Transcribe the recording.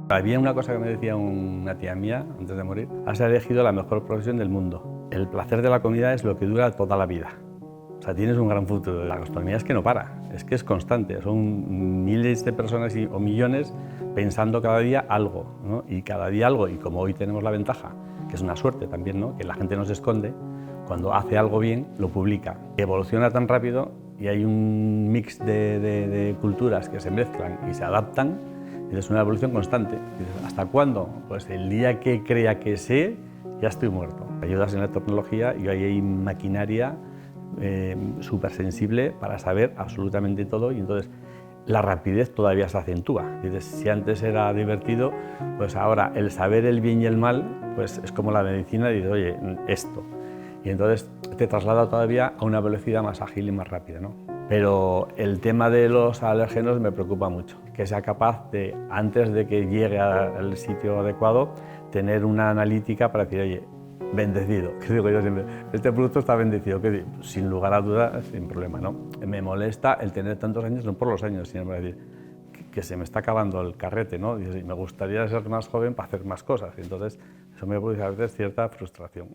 Había una cosa que me decía una tía mía antes de morir: has elegido la mejor profesión del mundo. El placer de la comida es lo que dura toda la vida. O sea, tienes un gran futuro. La gastronomía es que no para, es que es constante. Son miles de personas o millones pensando cada día algo, ¿no? Y cada día algo. Y como hoy tenemos la ventaja, que es una suerte también, ¿no?, que la gente no se esconde, cuando hace algo bien, lo publica. Evoluciona tan rápido y hay un mix de culturas que se mezclan y se adaptan. Es una evolución constante. ¿Hasta cuándo? Pues el día que crea que sé, ya estoy muerto. Ayudas en la tecnología y ahí hay maquinaria súper sensible para saber absolutamente todo, y entonces la rapidez todavía se acentúa. Dices, si antes era divertido, pues ahora el saber el bien y el mal, pues es como la medicina, dices, oye, esto. Y entonces te traslada todavía a una velocidad más ágil y más rápida, ¿no? Pero el tema de los alérgenos me preocupa mucho, que sea capaz de, antes de que llegue al sitio adecuado, tener una analítica para decir, oye, bendecido, que digo yo siempre, este producto está bendecido, que sin lugar a dudas, sin problema, ¿no? Me molesta el tener tantos años, no por los años, sino para decir que se me está acabando el carrete, ¿no? Y me gustaría ser más joven para hacer más cosas, y entonces eso me produce a veces cierta frustración.